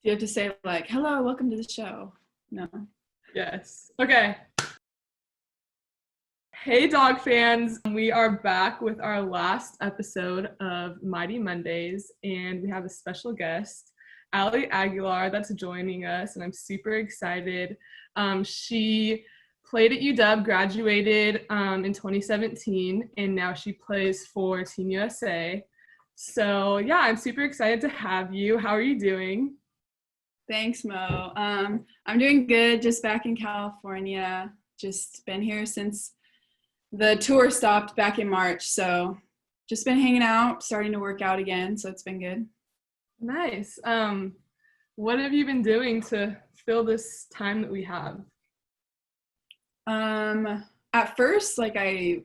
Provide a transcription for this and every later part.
You have to say like, hello, welcome to the show. No. Yes. Okay. Hey, dog fans. We are back with our last episode of Mighty Mondays, and we have a special guest, Ali Aguilar, that's joining us, and I'm super excited. She played at UW, graduated in 2017, and now she plays for Team USA. So, yeah, I'm super excited to have you. How are you doing? Thanks, Mo. I'm doing good, just back in California. Just been here since the tour stopped back in March. So just been hanging out, starting to work out again. So it's been good. Nice. What have you been doing to fill this time that we have? At first, like I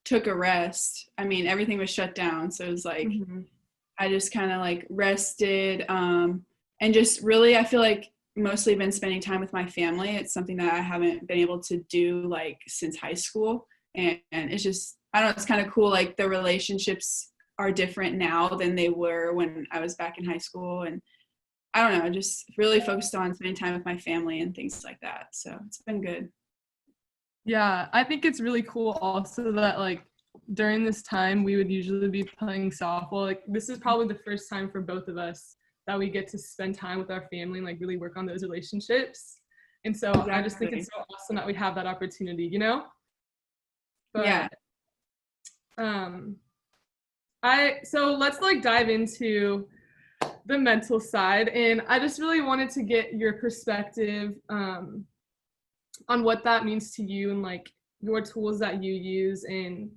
took a rest. I mean, everything was shut down. So it was like, I just kind of like rested. And just really, I feel like mostly been spending time with my family. It's something that I haven't been able to do like since high school. And it's just, I don't know, it's kind of cool. Like the relationships are different now than they were when I was back in high school. And I don't know, just really focused on spending time with my family and things like that. So it's been good. Yeah, I think it's really cool also that like during this time we would usually be playing softball. Like this is probably the first time for both of us that we get to spend time with our family and like really work on those relationships. And so exactly. I just think it's so awesome that we have that opportunity, you know? But, yeah. So let's like dive into the mental side, and I just really wanted to get your perspective on what that means to you and like your tools that you use and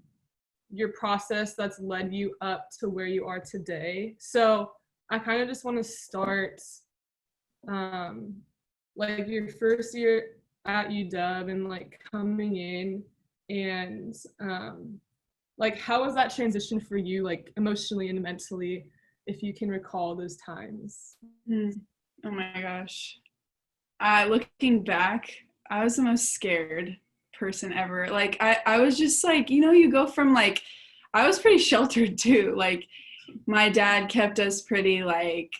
your process that's led you up to where you are today. So I kind of just want to start like your first year at UW and like coming in and like how was that transition for you, like emotionally and mentally, if you can recall those times? Oh my gosh. Looking back, I was the most scared person ever. Like I was just like, you go from like, I was pretty sheltered too. Like my dad kept us pretty like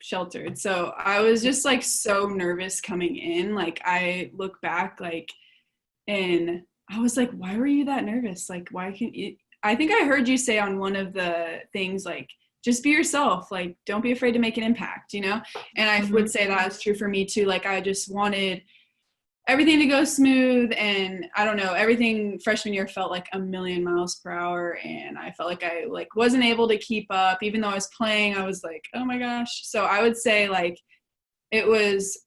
sheltered. So I was just like so nervous coming in. Like I look back like, and I was like, why were you that nervous? Like, why can't you? I think I heard you say on one of the things, like, just be yourself. Like, don't be afraid to make an impact, And I would say that's true for me too. Like, I just wanted everything to go smooth. And I don't know, everything freshman year felt like a million miles per hour. And I felt like I like wasn't able to keep up. Even though I was playing, I was like, oh my gosh. So I would say like, it was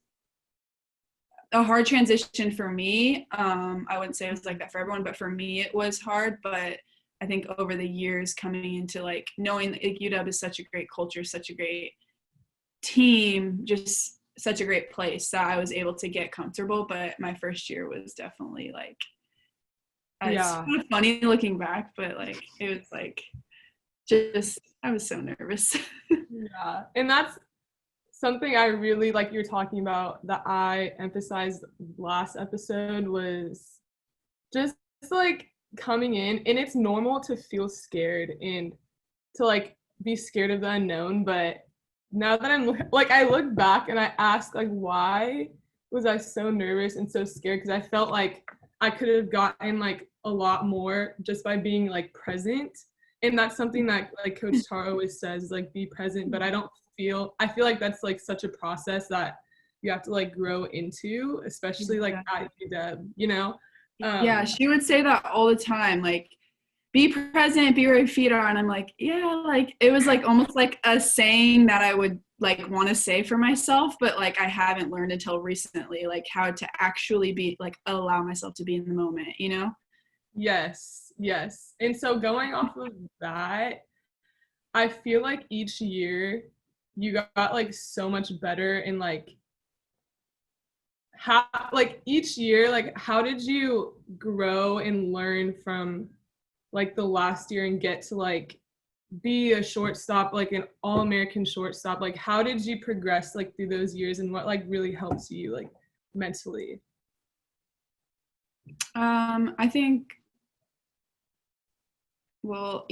a hard transition for me. I wouldn't say it was like that for everyone, but for me it was hard. But I think over the years coming into like knowing that UW is such a great culture, such a great team, just such a great place that I was able to get comfortable. But my first year was definitely like, it's kind of funny looking back, but like it was like just I was so nervous. Yeah, and that's something I really like you're talking about that I emphasized last episode was just like coming in, and it's normal to feel scared and to like be scared of the unknown. But now that I'm like, I look back and I ask like, why was I so nervous and so scared? Because I felt like I could have gotten like a lot more just by being like present. And that's something that like Coach Tar always says, like be present. But I feel like that's like such a process that you have to like grow into, especially like at UW, Yeah, she would say that all the time, like be present, be where your feet are. And I'm like, yeah, like it was like almost like a saying that I would like want to say for myself, but like I haven't learned until recently, like how to actually be like allow myself to be in the moment, Yes. And so going off of that, I feel like each year you got like so much better in like how like each year, like how did you grow and learn from like the last year and get to like be a shortstop, like an all-American shortstop? Like how did you progress like through those years, and what like really helps you like mentally? I think, well,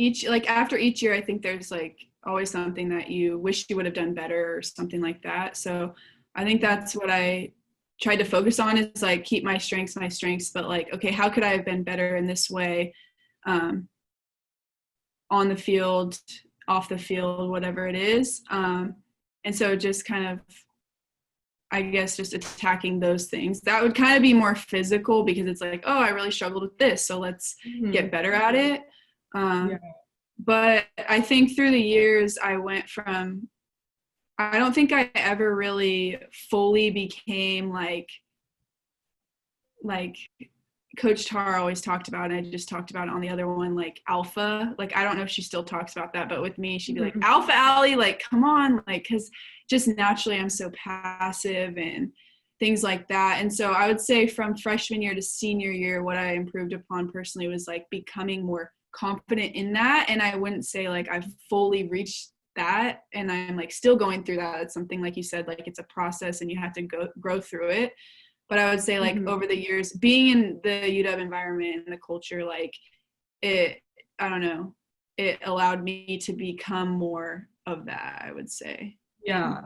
after each year, I think there's like always something that you wish you would have done better or something like that. So I think that's what I tried to focus on, is like keep my strengths, but like, okay, how could I have been better in this way, on the field, off the field, whatever it is. And so just kind of, I guess, just attacking those things. That would kind of be more physical, because it's like, oh, I really struggled with this, so let's get better at it. But I think through the years, I went from, I don't think I ever really fully became like Coach Tar always talked about, and I just talked about it on the other one, like alpha. Like, I don't know if she still talks about that, but with me, she'd be like, alpha Ali, like, come on, like, because just naturally I'm so passive and things like that. And so I would say from freshman year to senior year, what I improved upon personally was like becoming more confident in that. And I wouldn't say like I've fully reached that, and I'm like still going through that. It's something, like you said, like it's a process and you have to grow through it. But I would say like over the years, being in the UW environment and the culture, like it, I don't know, it allowed me to become more of that, I would say. Yeah.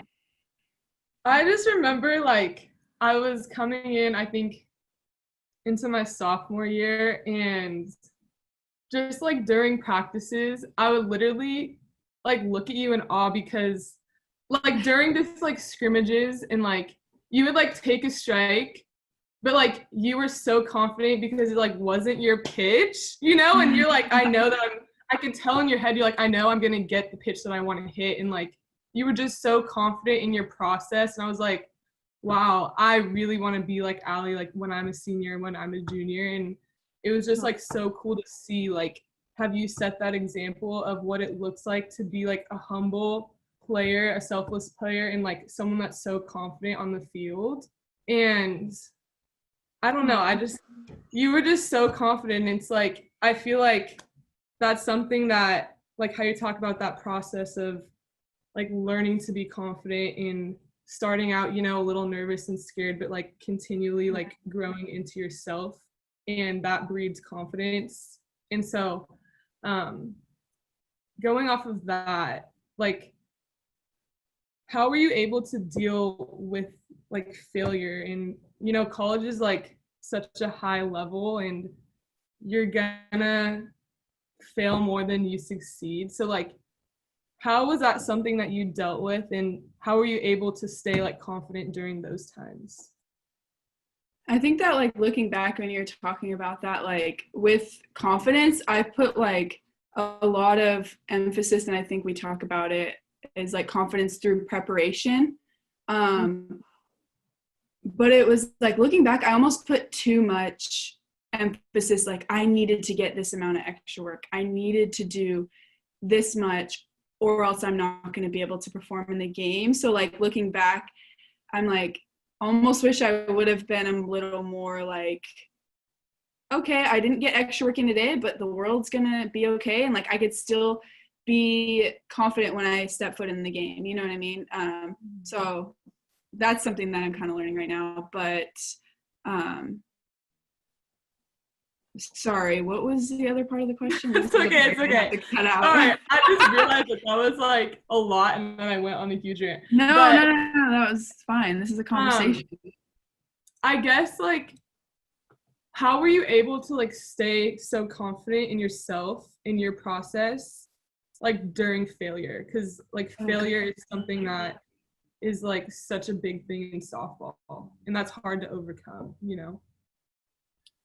I just remember like I was coming in, I think, into my sophomore year, and just like during practices, I would literally like look at you in awe, because like during this like scrimmages, and like you would like take a strike, but like you were so confident because it like wasn't your pitch, you know, and you're like, I know that I could tell in your head, you're like, I know I'm gonna get the pitch that I want to hit, and like you were just so confident in your process. And I was like, wow, I really want to be like Ali, like when I'm a senior, when I'm a junior. And it was just like so cool to see, like, have you set that example of what it looks like to be like a humble player, a selfless player, and like someone that's so confident on the field. And I don't know, you were just so confident. It's like, I feel like that's something that, like how you talk about that process of like learning to be confident in starting out, you know, a little nervous and scared, but like continually like growing into yourself, and that breeds confidence. And so going off of that, like how were you able to deal with like failure? And you know, college is like such a high level, and you're gonna fail more than you succeed. So like, how was that something that you dealt with, and how were you able to stay like confident during those times? I think that like looking back when you're talking about that, like with confidence, I put like a lot of emphasis, and I think we talk about it, is like confidence through preparation. But it was like looking back, I almost put too much emphasis, like I needed to get this amount of extra work. I needed to do this much, or else I'm not going to be able to perform in the game. So like looking back, I'm like, almost wish I would have been a little more like, okay, I didn't get extra work in today, but the world's going to be okay. And like, I could still be confident when I step foot in the game. You know what I mean? So that's something that I'm kind of learning right now. But sorry, what was the other part of the question? It's okay, it's okay. Cut out. All right, I just realized that was like a lot, and then I went on a huge rant. No, that was fine. This is a conversation. I guess like, how were you able to like stay so confident in yourself, in your process, like during failure? Because like failure is something that is like such a big thing in softball, and that's hard to overcome, you know?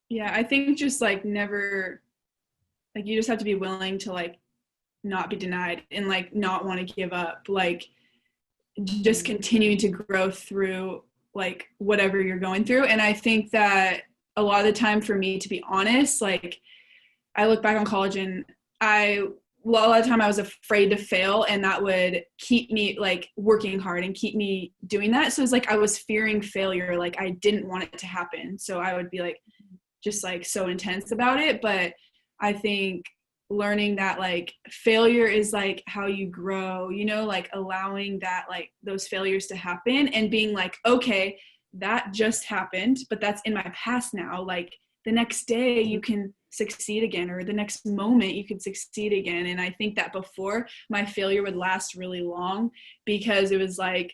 Yeah, I think just like never, like you just have to be willing to like not be denied and like not want to give up, like just continue to grow through like whatever you're going through. And I think that a lot of the time, for me, to be honest, like I look back on college, and a lot of the time I was afraid to fail, and that would keep me like working hard and keep me doing that. So it's like I was fearing failure, like I didn't want it to happen. So I would be like just like so intense about it. But I think learning that like failure is like how you grow, you know, like allowing that like those failures to happen and being like, okay, that just happened, but that's in my past now. Like the next day you can succeed again, or the next moment you could succeed again. And I think that before, my failure would last really long, because it was like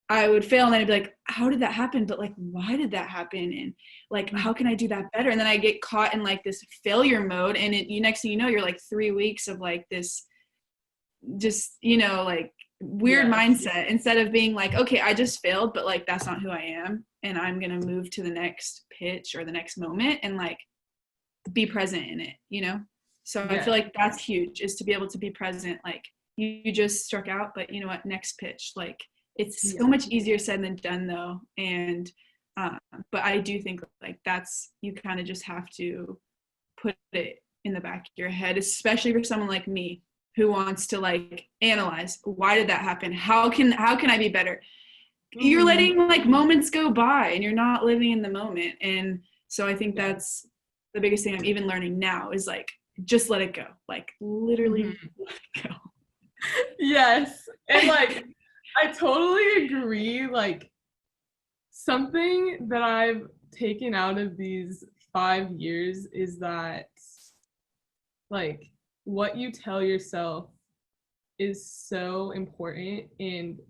I would fail and then I'd be like, how did that happen? But like, why did that happen? And like, how can I do that better? And then I get caught in like this failure mode, and next thing you know, you're like 3 weeks of like this just, like weird mindset, instead of being like, okay, I just failed, but like that's not who I am, and I'm gonna move to the next pitch or the next moment and like be present in it. So I feel like that's huge, is to be able to be present. Like you just struck out, but you know what, next pitch. Like it's so much easier said than done though. And but I do think like that's, you kind of just have to put it in the back of your head, especially for someone like me who wants to like analyze, why did that happen? How can I be better? You're letting like moments go by and you're not living in the moment. And so I think that's the biggest thing I'm even learning now, is like, just let it go. Like literally let it go. Yes. And like, I totally agree. Like, something that I've taken out of these 5 years is that like what you tell yourself is so important. And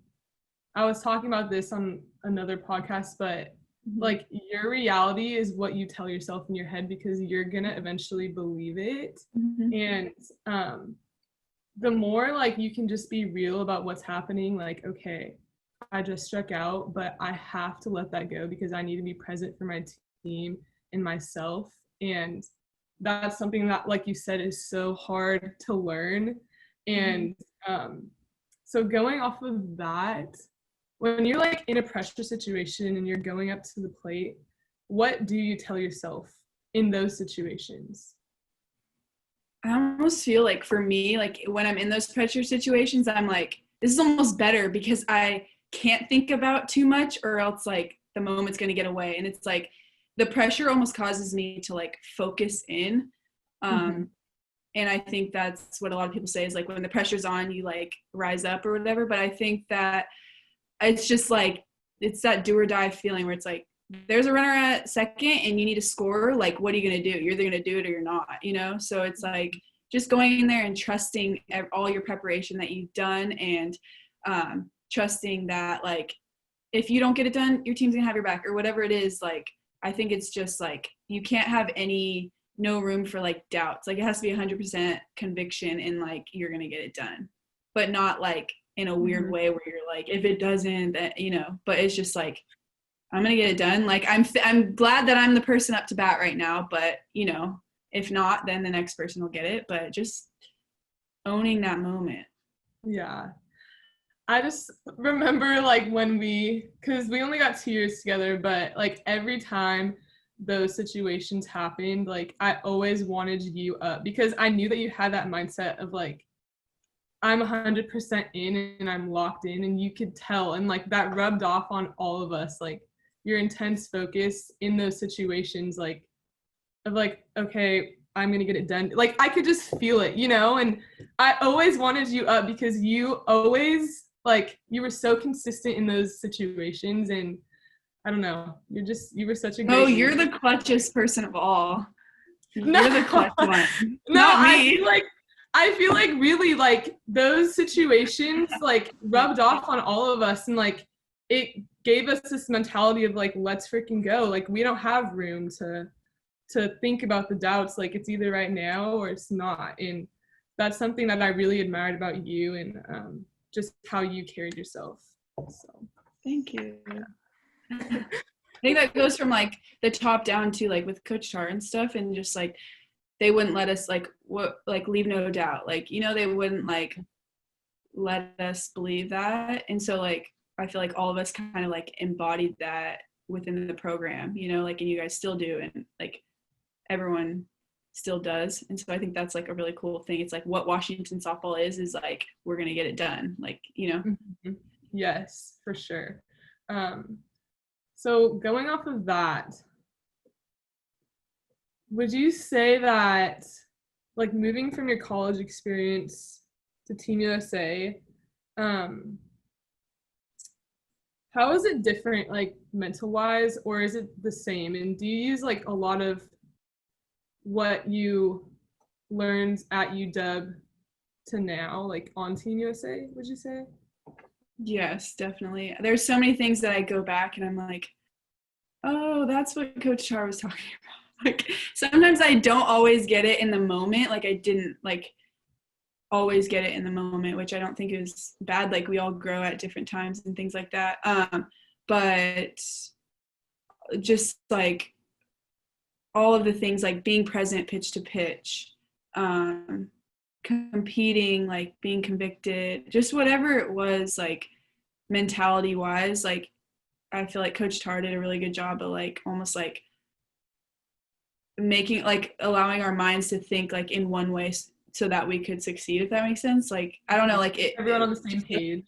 I was talking about this on another podcast, but like your reality is what you tell yourself in your head, because you're gonna eventually believe it. And the more like you can just be real about what's happening, like, okay, I just struck out, but I have to let that go because I need to be present for my team and myself. And that's something that, like you said, is so hard to learn. And so going off of that, when you're like in a pressure situation and you're going up to the plate, what do you tell yourself in those situations? I almost feel like for me, like when I'm in those pressure situations, I'm like, this is almost better because I can't think about too much, or else like the moment's going to get away. And it's like the pressure almost causes me to like focus in. And I think that's what a lot of people say, is like when the pressure's on, you like rise up or whatever. But I think that it's just like, it's that do or die feeling where it's like, there's a runner at second and you need to score. Like, what are you going to do? You're either going to do it or you're not, So it's like just going in there and trusting all your preparation that you've done, and trusting that like, if you don't get it done, your team's gonna have your back, or whatever it is. Like, I think it's just like, you can't have no room for like doubts. Like it has to be 100% conviction and like, you're going to get it done, but not like in a weird way where you're like, if it doesn't, but it's just like, I'm going to get it done. Like I'm glad that I'm the person up to bat right now, but if not, then the next person will get it. But just owning that moment. Yeah. I just remember like because we only got 2 years together, but like every time those situations happened, like I always wanted you up, because I knew that you had that mindset of like, I'm 100% in and I'm locked in, and you could tell, and like that rubbed off on all of us, like your intense focus in those situations, like of like, okay, I'm gonna get it done. Like I could just feel it, and I always wanted you up because you always like, you were so consistent in those situations. And I don't know, you were such a great you're the clutchest person of all. No. You're the clutch one. No, not me. I feel like really like those situations like rubbed off on all of us, and like it gave us this mentality of like, let's freaking go. Like we don't have room to think about the doubts. Like it's either right now or it's not. And that's something that I really admired about you, and just how you carried yourself. So thank you. I think that goes from like the top down to like with Coach Tar and stuff, and just like they wouldn't let us like leave no doubt, like they wouldn't like let us believe that. And so like I feel like all of us kind of like embodied that within the program, like, and you guys still do, and like everyone still does. And so I think that's like a really cool thing. It's like what Washington softball is like, we're gonna get it done, like Yes, for sure. So going off of that, would you say that like moving from your college experience to Team USA, how is it different, like mental wise, or is it the same? And do you use like a lot of what you learned at UW to now, like on Team USA, would you say? Yes, definitely. There's so many things that I go back and I'm like, oh, that's what Coach Char was talking about. Like sometimes I don't always get it in the moment. Like I didn't like always get it in the moment, which I don't think is bad. Like we all grow at different times and things like that. But just like all of the things like being present pitch to pitch, competing, like being convicted, just whatever it was, like mentality wise, like I feel like Coach Tar did a really good job of like almost like making like allowing our minds to think like in one way so that we could succeed, if that makes sense. Like I don't know, like everyone on the same page.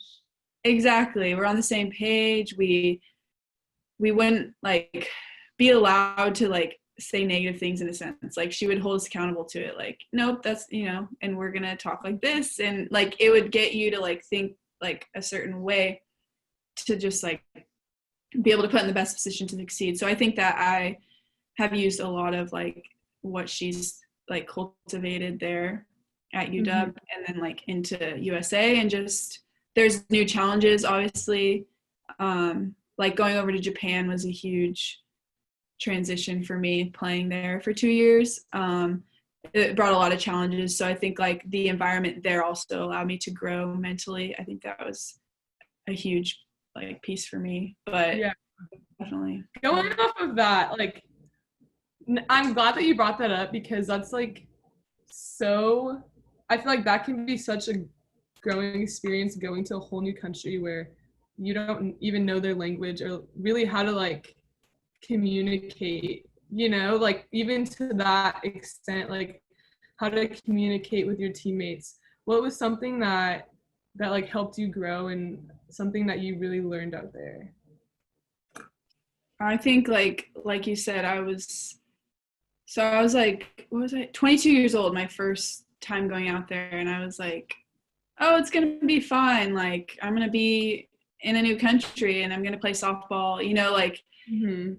Exactly, we're on the same page. We wouldn't like be allowed to like say negative things in a sense. Like she would hold us accountable to it, like nope, that's and we're gonna talk like this, and like it would get you to like think like a certain way to just like be able to put in the best position to succeed. So I think that I have used a lot of like what she's like cultivated there at UW and then like into USA, and just there's new challenges obviously. Like going over to Japan was a huge transition for me, playing there for 2 years. It brought a lot of challenges, so I think like the environment there also allowed me to grow mentally. I think that was a huge like piece for me. But yeah, definitely going off of that, like I'm glad that you brought that up, because that's like so I feel like that can be such a growing experience, going to a whole new country where you don't even know their language or really how to like communicate, like even to that extent, like how to communicate with your teammates. What was something that like helped you grow and something that you really learned out there? I think like you said, I was like, what was I, 22 years old my first time going out there, and I was like, oh, it's gonna be fine, like I'm gonna be in a new country and I'm gonna play softball, like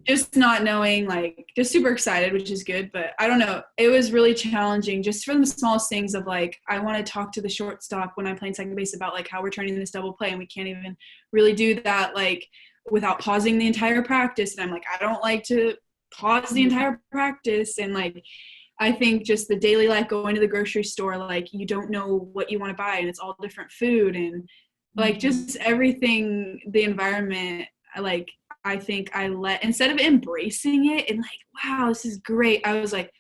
just not knowing, like just super excited, which is good, but I don't know, it was really challenging just from the smallest things of like I want to talk to the shortstop when I'm playing second base about like how we're turning this double play, and we can't even really do that like without pausing the entire practice, and I'm like, I don't like to pause the entire practice. And like I think just the daily life, going to the grocery store, like you don't know what you want to buy and it's all different food, and like just everything, the environment, like I think I instead of embracing it and like, wow, this is great, I was like,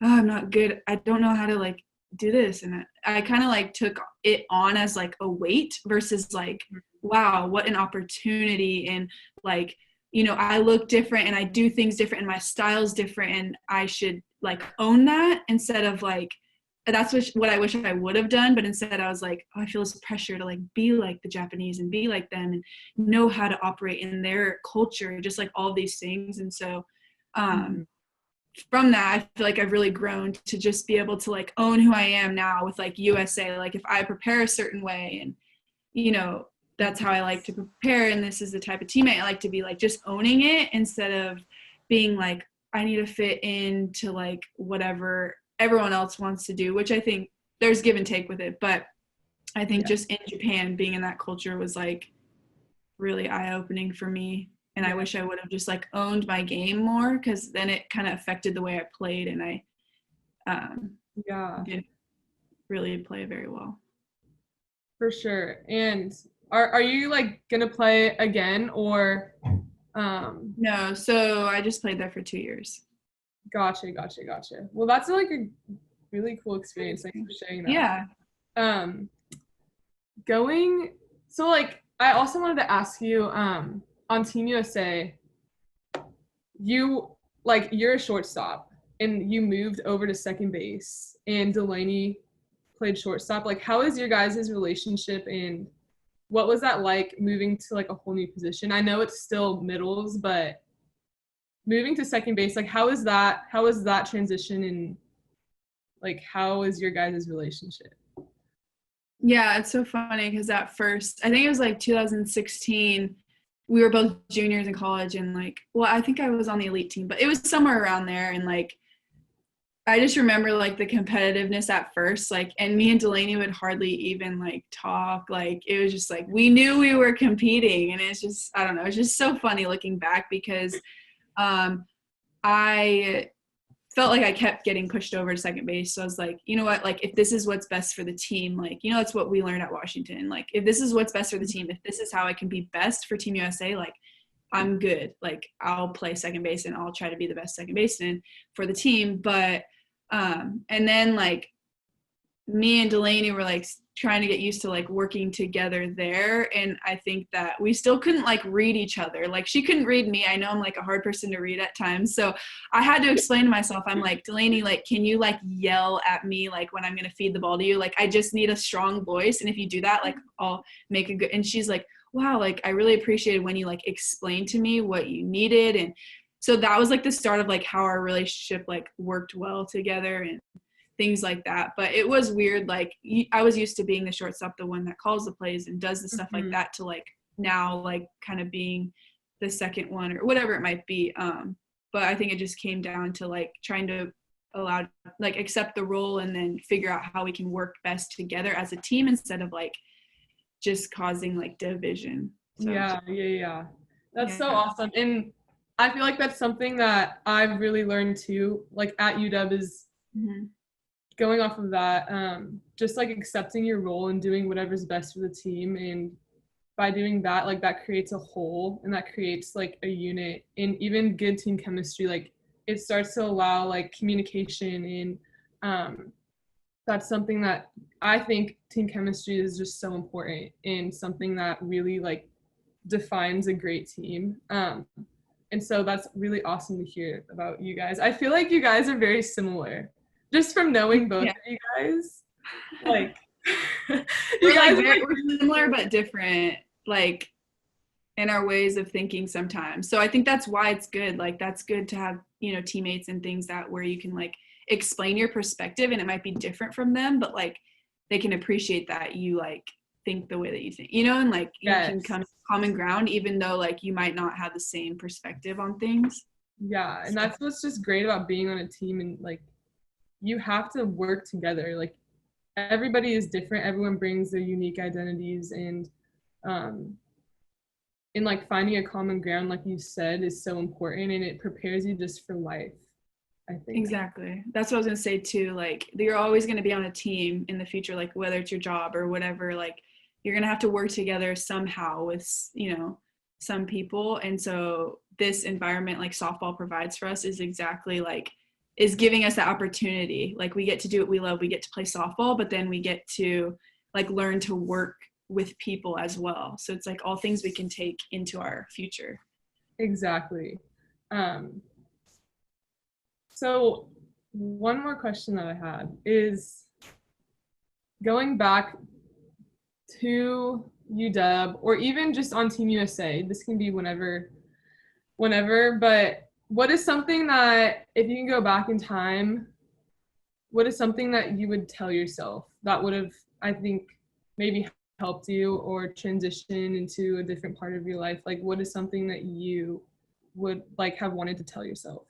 oh, I'm not good, I don't know how to like do this. And I kind of like took it on as like a weight versus like, wow, what an opportunity. And like, I look different and I do things different and my style's different, and I should like own that, instead of like, that's what I wish I would have done. But instead I was like, oh, I feel this pressure to like be like the Japanese and be like them and know how to operate in their culture, just like all these things. And so from that, I feel like I've really grown to just be able to like own who I am now with like USA. Like if I prepare a certain way and, that's how I like to prepare, and this is the type of teammate I like to be, like just owning it instead of being like, I need to fit into like whatever everyone else wants to do, which I think there's give and take with it. But I think just in Japan, being in that culture was like really eye-opening for me. And I wish I would have just like owned my game more, because then it kind of affected the way I played, and I didn't really play very well. For sure. And are you like gonna play again, or No, so I just played there for 2 years. Gotcha. Well, that's like a really cool experience. Thanks for sharing that. Yeah. So like I also wanted to ask you, on Team USA, you're a shortstop and you moved over to second base, and Delaney played shortstop. Like, how is your guys' relationship, and what was that like moving to like a whole new position? I know it's still middles, but moving to second base, like how is that transition, and like how is your guys' relationship? Yeah, it's so funny because at first, I think it was like 2016, we were both juniors in college, and like, well, I think I was on the elite team, but it was somewhere around there. And like, I just remember like the competitiveness at first, like, and me and Delaney would hardly even like talk. Like, it was just like, we knew we were competing, and it's just, I don't know, it's just so funny looking back because um, I felt like I kept getting pushed over to second base. So I was like, you know what, like, if this is what's best for the team, like, you know, that's what we learned at Washington. Like, if this is what's best for the team, if this is how I can be best for Team USA, like, I'm good. Like, I'll play second base and I'll try to be the best second baseman for the team. But and then like me and Delaney were like trying to get used to like working together there, and I think that we still couldn't like read each other. Like, she couldn't read me. I know I'm like a hard person to read at times, so I had to explain to myself, I'm like, Delaney, like, can you like yell at me like when I'm gonna feed the ball to you? Like, I just need a strong voice, and if you do that, like, I'll make a good. And she's like, wow, like, I really appreciated when you like explained to me what you needed. And so that was like the start of like how our relationship like worked well together and things like that. But it was weird. Like, I was used to being the shortstop, the one that calls the plays and does the stuff like that, to like now like kind of being the second one or whatever it might be. But I think it just came down to like trying to allow, like, accept the role and then figure out how we can work best together as a team instead of like just causing like division. So, Yeah. That's so awesome. And I feel like that's something that I've really learned too, like at UW, is going off of that, just like accepting your role and doing whatever's best for the team. And by doing that, like, that creates a whole, and that creates like a unit, and even good team chemistry. Like, it starts to allow like communication, and that's something that I think team chemistry is just so important, and something that really like defines a great team. And so that's really awesome to hear about you guys. I feel like you guys are very similar, just from knowing both of you guys. Like, you guys are like, we're similar but different, like, in our ways of thinking sometimes. So I think that's why it's good. Like, that's good to have, you know, teammates and things that where you can like explain your perspective, and it might be different from them, but like they can appreciate that you like think the way that you think, you know, and like you can come to common ground even though like you might not have the same perspective on things. Yeah, and that's what's just great about being on a team, and like you have to work together. Like, everybody is different, everyone brings their unique identities, and in like finding a common ground, like you said, is so important, and it prepares you just for life, I think. Exactly. That's what I was gonna say too. Like, you're always gonna be on a team in the future, like whether it's your job or whatever, like you're gonna have to work together somehow with, you know, some people. And so this environment like softball provides for us is exactly like, is giving us the opportunity. Like, we get to do what we love, we get to play softball, but then we get to like learn to work with people as well. So it's like all things we can take into our future. Exactly. So one more question that I had is, going back to UW or even just on Team USA, this can be whenever, but what is something that, if you can go back in time, what is something that you would tell yourself that would have, I think, maybe helped you or transition into a different part of your life? Like, what is something that you would like have wanted to tell yourself?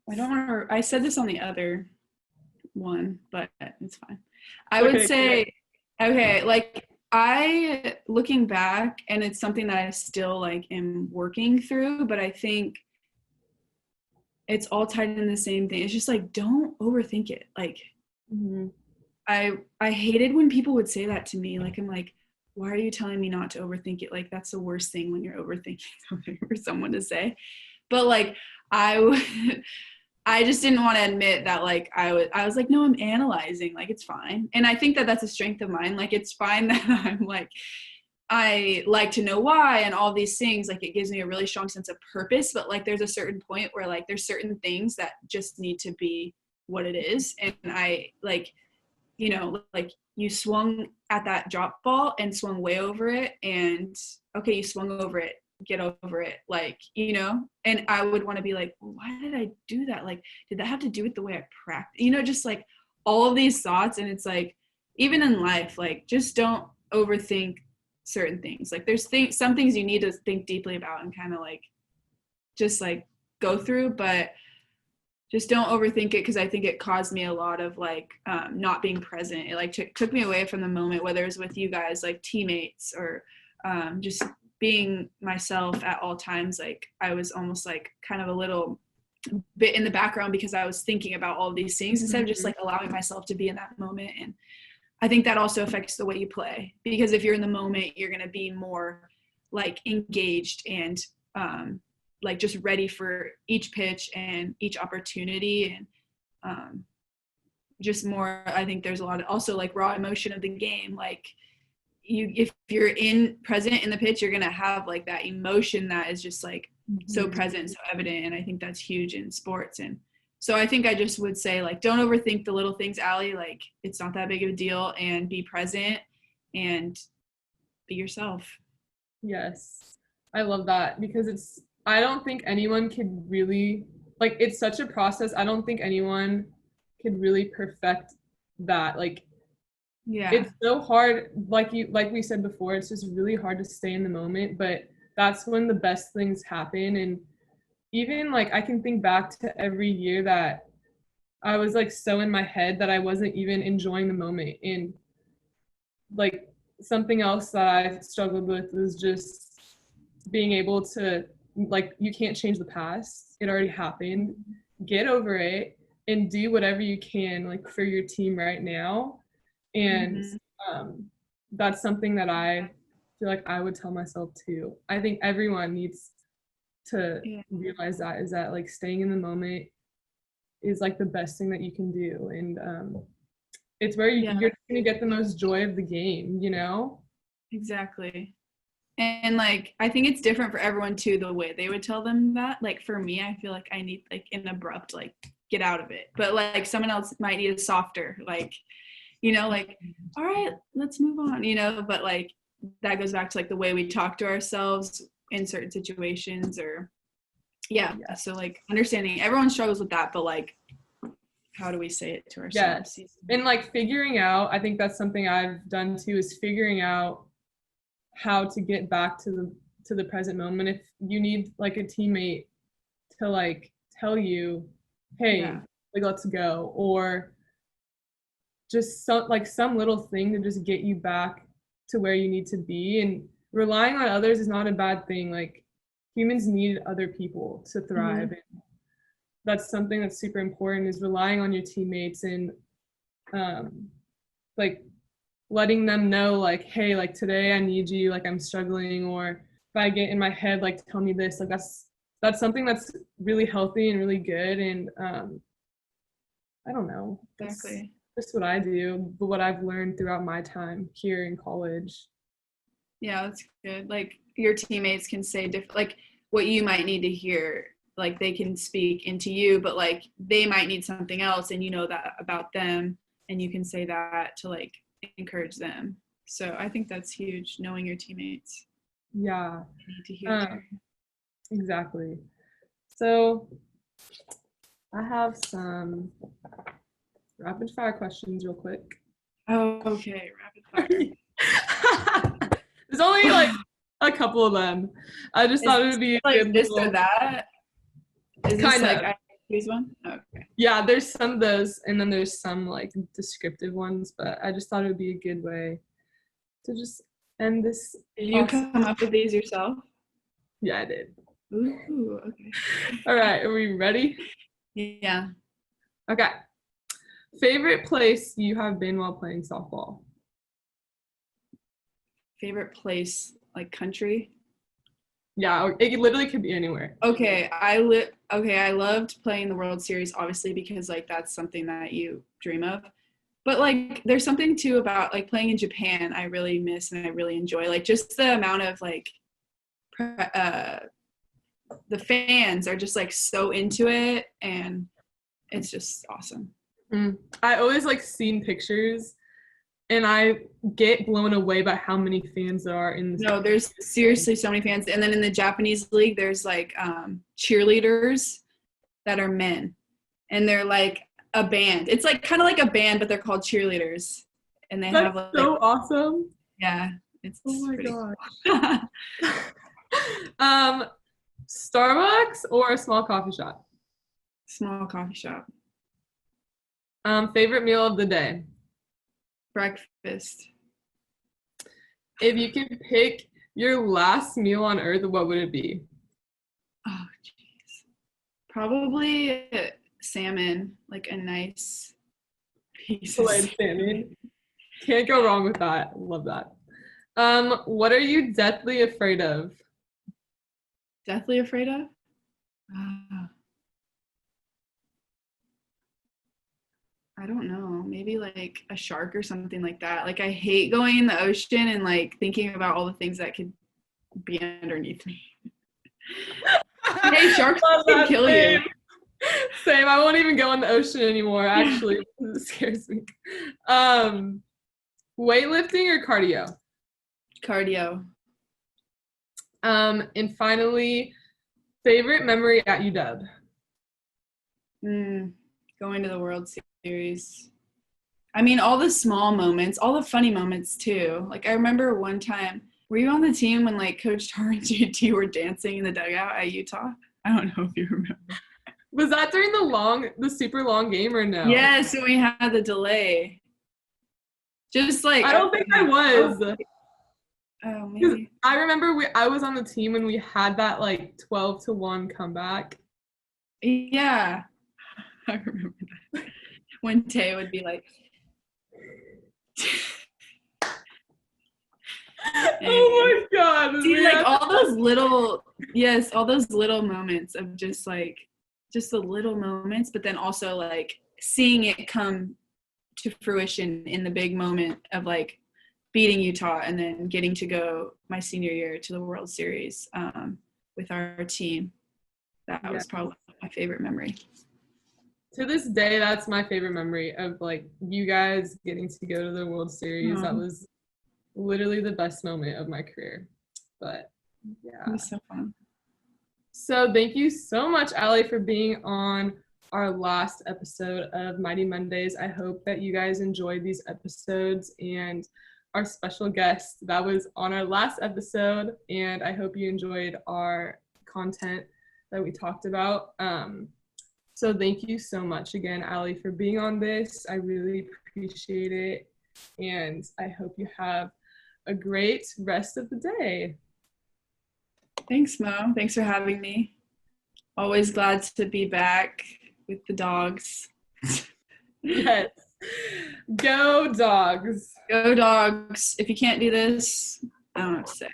I don't want to, I said this on the other one, but it's fine. I would say, okay, like, I, looking back, and it's something that I still like am working through, but I think it's all tied in the same thing. It's just like, don't overthink it. Like, I hated when people would say that to me. Like, I'm like, why are you telling me not to overthink it? Like, that's the worst thing when you're overthinking something for someone to say. But like, I just didn't want to admit that, like, I was like, no, I'm analyzing, like, it's fine. And I think that that's a strength of mine. Like, it's fine that I'm like, I like to know why and all these things. Like, it gives me a really strong sense of purpose, but like, there's a certain point where like, there's certain things that just need to be what it is. And I like, you know, like, you swung at that drop ball and swung way over it, and okay, you swung over it, get over it, like, you know. And I would want to be like, well, why did I do that? Like, did that have to do with the way I practice, you know, just like all of these thoughts. And it's like, even in life, like, just don't overthink certain things. Like there's some things you need to think deeply about and kind of like just like go through, but just don't overthink it, because I think it caused me a lot of like not being present. It like took me away from the moment, whether it was with you guys, like teammates, or just being myself at all times. Like I was almost like kind of a little bit in the background because I was thinking about all of these things instead of just like allowing myself to be in that moment. And I think that also affects the way you play, because if you're in the moment, you're going to be more like engaged and like just ready for each pitch and each opportunity, and just more, I think there's a lot of also like raw emotion of the game. Like if you're present in the pitch, you're going to have like that emotion that is just like so present, so evident. And I think that's huge in sports. And so I think I just would say, like, don't overthink the little things, Ali. Like, it's not that big of a deal, and be present and be yourself. Yes. I love that, because I don't think anyone could really, like, it's such a process. I don't think anyone could really perfect that. Like, yeah, it's so hard. Like we said before, it's just really hard to stay in the moment, but that's when the best things happen. And even like I can think back to every year that I was like so in my head that I wasn't even enjoying the moment. And like something else that I struggled with was just being able to, like, you can't change the past. It already happened. Get over it and do whatever you can, like, for your team right now. And that's something that I feel like I would tell myself too. I think everyone needs to realize that, is that like staying in the moment is like the best thing that you can do. And it's where you're going to get the most joy of the game, you know? Exactly. And like I think it's different for everyone too, the way they would tell them that. Like for me, I feel like I need like an abrupt like get out of it, but like someone else might need a softer, like, you know, like, all right, let's move on, you know. But like that goes back to like the way we talk to ourselves in certain situations, or so like understanding everyone struggles with that, but like how do we say it to ourselves? Yes. And like figuring out, I think that's something I've done too, is figuring out how to get back to the present moment. If you need like a teammate to like tell you, hey, like let's go, or just some little thing to just get you back to where you need to be. And relying on others is not a bad thing. Like humans need other people to thrive. And that's something that's super important, is relying on your teammates and like letting them know, like, hey, like today I need you, like I'm struggling, or if I get in my head, like tell me this. Like that's something that's really healthy and really good. And I don't know. Exactly. That's what I do, but what I've learned throughout my time here in college. Yeah, that's good. Like your teammates can say like what you might need to hear. Like they can speak into you, but like they might need something else, and you know that about them, and you can say that to like encourage them. So I think that's huge, knowing your teammates. Yeah. You need to hear. Exactly. So I have some rapid fire questions real quick. Oh, okay. Rapid fire. There's only like a couple of them. I just thought it would be like good this or that. Is this kind like of. I choose one? Okay. Yeah, there's some of those, and then there's some like descriptive ones, but I just thought it would be a good way to just end this. Did you come up with these yourself? Yeah, I did. Ooh, okay. All right, are we ready? Yeah. Okay. Favorite place you have been while playing softball? Favorite place, like country? Yeah, it literally could be anywhere. Okay, I loved playing the World Series, obviously, because like that's something that you dream of. But like there's something too about like playing in Japan I really miss and I really enjoy. Like just the amount of like the fans are just like so into it, and it's just awesome. I always like seen pictures, and I get blown away by how many fans there are in this. No, there's seriously so many fans. And then in the Japanese league, there's like cheerleaders that are men, and they're like a band. It's like kind of like a band, but they're called cheerleaders, and they have like so awesome. Yeah, It's Oh my pretty gosh. Starbucks or a small coffee shop? Small coffee shop. Favorite meal of the day? Breakfast. If you could pick your last meal on earth, what would it be? Oh, jeez. Probably salmon, like a nice piece of Filleted salmon. Can't go wrong with that. Love that. What are you deathly afraid of? Deathly afraid of? Ah, I don't know. Maybe like a shark or something like that. Like I hate going in the ocean and like thinking about all the things that could be underneath me. Hey, sharks Love can that. kill you. Same. I won't even go in the ocean anymore, actually. It scares me. Weightlifting or cardio? Cardio. And finally, favorite memory at UW? Going to the World Series. I mean, all the small moments, all the funny moments too. Like I remember one time, were you on the team when like Coach Tar and JT were dancing in the dugout at Utah? I don't know if you remember. Was that during the super long game or no? Yes, and we had the delay. Just like I don't think I was. Oh, maybe. I remember I was on the team when we had that like 12-1 comeback. Yeah, I remember that. When Tay would be like, oh my god. See, like all those little, yes, all those little moments of just the little moments, but then also like seeing it come to fruition in the big moment of like beating Utah and then getting to go my senior year to the World Series with our team. That was probably my favorite memory. To this day, that's my favorite memory of like you guys getting to go to the World Series. That was literally the best moment of my career. But yeah. It was so fun. So thank you so much, Ali, for being on our last episode of Mighty Mondays. I hope that you guys enjoyed these episodes and our special guest that was on our last episode. And I hope you enjoyed our content that we talked about. So thank you so much again, Ali, for being on this. I really appreciate it. And I hope you have a great rest of the day. Thanks, Mo. Thanks for having me. Always glad to be back with the dogs. Yes. Go dogs. Go dogs. If you can't do this, I don't know what to say.